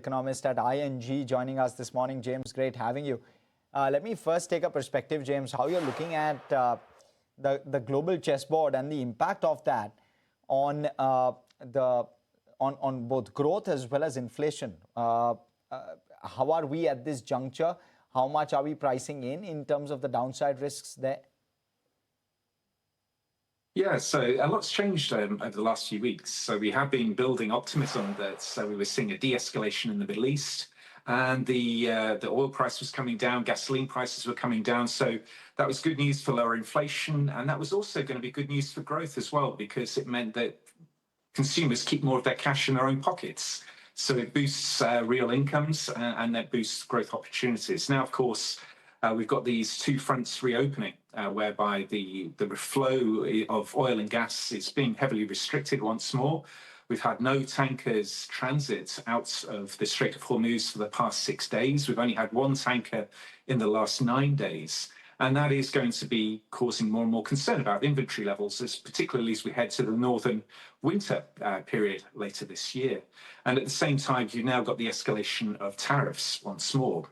economist at ING, joining us this morning. James, great having you. Let me first take a perspective, James, how you're looking at the global chessboard and the impact of that on on both growth as well as inflation. How are we at this juncture? How much are we pricing in terms of the downside risks there? Yeah, so a lot's changed over the last few weeks. So we have been building optimism that we were seeing a de-escalation in the Middle East, and the oil price was coming down, gasoline prices were coming down. So that was good news for lower inflation, and that was also going to be good news for growth as well, because it meant that consumers keep more of their cash in their own pockets. So it boosts real incomes and that boosts growth opportunities. Now, of course, we've got these two fronts reopening, whereby the flow of oil and gas is being heavily restricted once more. We've had no tankers transit out of the Strait of Hormuz for the past 6 days. We've only had one tanker in the last 9 days. And that is going to be causing more and more concern about inventory levels, particularly as we head to the northern winter period later this year. And at the same time, you've now got the escalation of tariffs once more.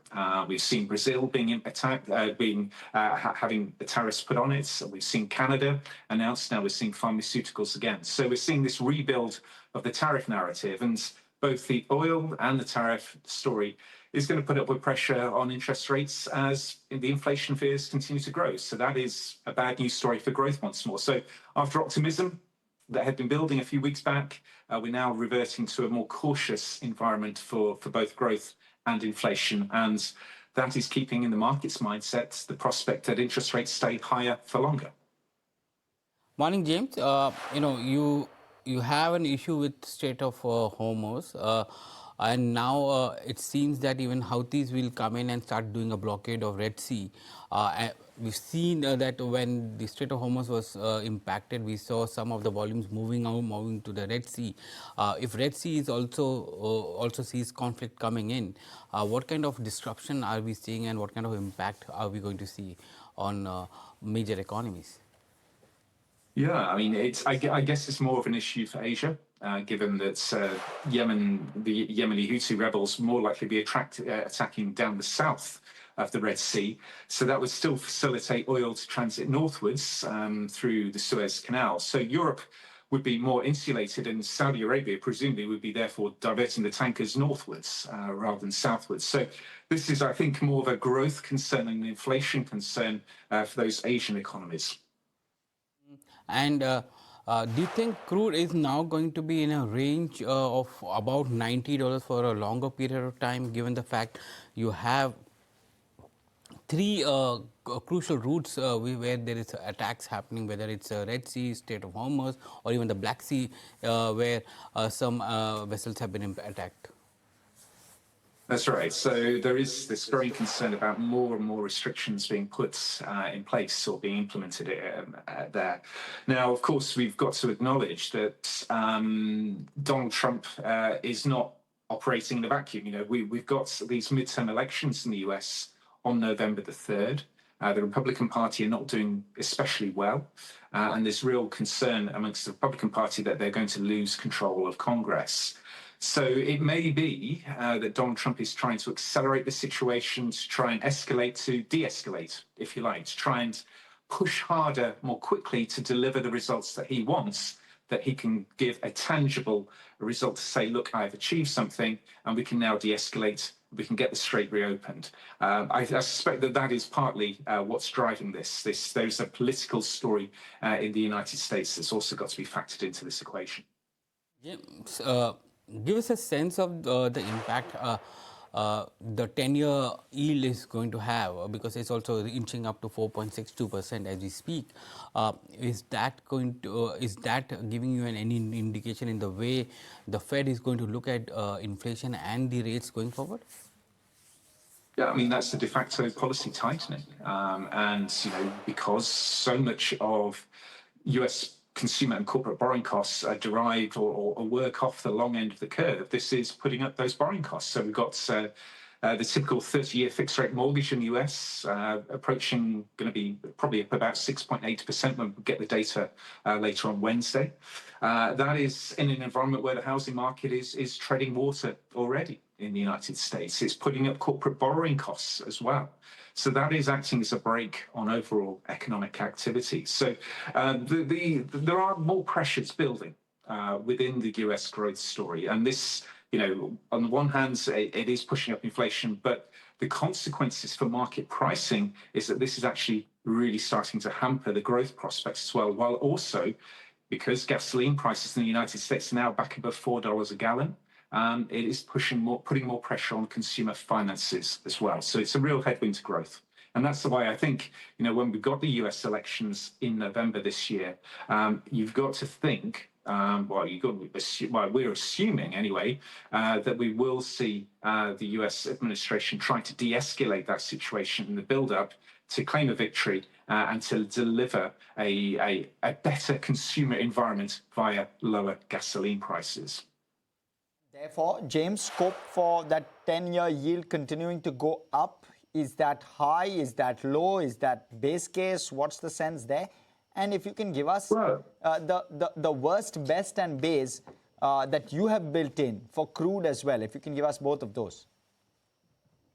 We've seen Brazil being attacked, having the tariffs put on it. So we've seen Canada announced. Now we're seeing pharmaceuticals again. So we're seeing this rebuild of the tariff narrative, and both the oil and the tariff story is going to put upward pressure on interest rates as the inflation fears continue to grow. So that is a bad news story for growth once more. So after optimism that had been building a few weeks back, we're now reverting to a more cautious environment for both growth and inflation. And that is keeping in the market's mindset the prospect that interest rates stay higher for longer. Morning, James. You have an issue with Strait of Hormuz. And now it seems that even Houthis will come in and start doing a blockade of Red Sea. We've seen that when the Strait of Hormuz was impacted, we saw some of the volumes moving to the Red Sea. If Red Sea is also sees conflict coming in, what kind of disruption are we seeing, and what kind of impact are we going to see on major economies? Yeah, I mean, I guess it's more of an issue for Asia. Given that Yemen, the Yemeni Houthi rebels, more likely be attacking down the south of the Red Sea. So that would still facilitate oil to transit northwards through the Suez Canal. So Europe would be more insulated, and Saudi Arabia presumably would be therefore diverting the tankers northwards rather than southwards. So this is, I think, more of a growth concern and an inflation concern for those Asian economies. And do you think crude is now going to be in a range of about $90 for a longer period of time, given the fact you have three crucial routes where there is attacks happening, whether it's Red Sea, Strait of Hormuz, or even the Black Sea, where some vessels have been attacked? That's right. So there is this growing concern about more and more restrictions being put in place or being implemented there. Now, of course, we've got to acknowledge that Donald Trump is not operating in a vacuum. You know, we've got these midterm elections in the US on November the 3rd. The Republican Party are not doing especially well, and there's real concern amongst the Republican Party that they're going to lose control of Congress. So it may be that Donald Trump is trying to accelerate the situation, to try and escalate, to de-escalate, if you like, to try and push harder, more quickly to deliver the results that he wants, that he can give a tangible result to say, look, I've achieved something, and we can now de-escalate, we can get the strait reopened. I suspect that that is partly what's driving this. There's a political story in the United States that's also got to be factored into this equation. James, give us a sense of the impact the 10-year yield is going to have, because it's also inching up to 4.62% as we speak. Is that giving you any indication in the way the Fed is going to look at inflation and the rates going forward? Yeah, I mean, that's the de facto policy tightening. And, you know, because so much of US consumer and corporate borrowing costs are derived or work off the long end of the curve, this is putting up those borrowing costs. So we've got the typical 30-year fixed rate mortgage in the US approaching, going to be probably up about 6.8% when we get the data later on Wednesday. That is in an environment where the housing market is treading water already. in the United States. It's putting up corporate borrowing costs as well. So that is acting as a brake on overall economic activity. So there are more pressures building within the US growth story. And this, on the one hand, it is pushing up inflation, but the consequences for market pricing is that this is actually really starting to hamper the growth prospects as well, while also, because gasoline prices in the United States are now back above $4 a gallon, it is putting more pressure on consumer finances as well. So it's a real headwind to growth. And that's why I think, when we got the US elections in November this year, you've got to think, we're assuming anyway, that we will see the US administration trying to de-escalate that situation in the build-up to claim a victory and to deliver a better consumer environment via lower gasoline prices. Therefore, James, scope for that 10-year yield continuing to go up, is that high? Is that low? Is that base case? What's the sense there? And if you can give us the worst, best, and base that you have built in for crude as well, if you can give us both of those.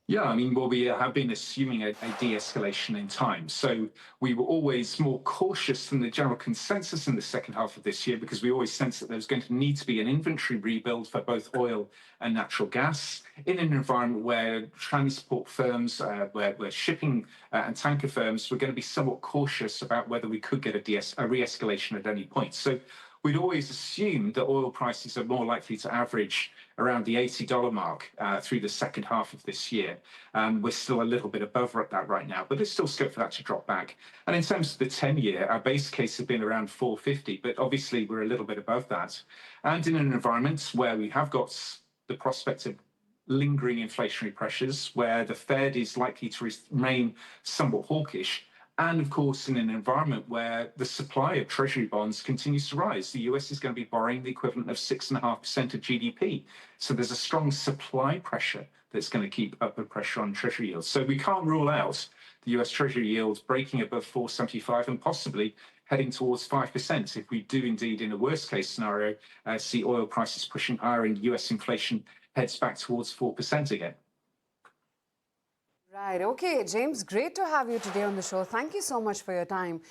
Yeah, we have been assuming a de-escalation in time. So we were always more cautious than the general consensus in the second half of this year because we always sensed that there was going to need to be an inventory rebuild for both oil and natural gas in an environment where transport firms, where shipping and tanker firms were going to be somewhat cautious about whether we could get a re-escalation at any point. So we'd always assumed that oil prices are more likely to average around the $80 mark through the second half of this year. We're still a little bit above that right now, but there's still scope for that to drop back. And in terms of the 10-year, our base case had been around 450, but obviously we're a little bit above that. And in an environment where we have got the prospect of lingering inflationary pressures, where the Fed is likely to remain somewhat hawkish, and of course, in an environment where the supply of treasury bonds continues to rise, the US is going to be borrowing the equivalent of 6.5% of GDP. So there's a strong supply pressure that's going to keep upward pressure on treasury yields. So we can't rule out the US treasury yields breaking above 4.75 and possibly heading towards 5% if we do indeed, in a worst case scenario, see oil prices pushing higher and US inflation heads back towards 4% again. Right. Okay, James, great to have you today on the show. Thank you so much for your time.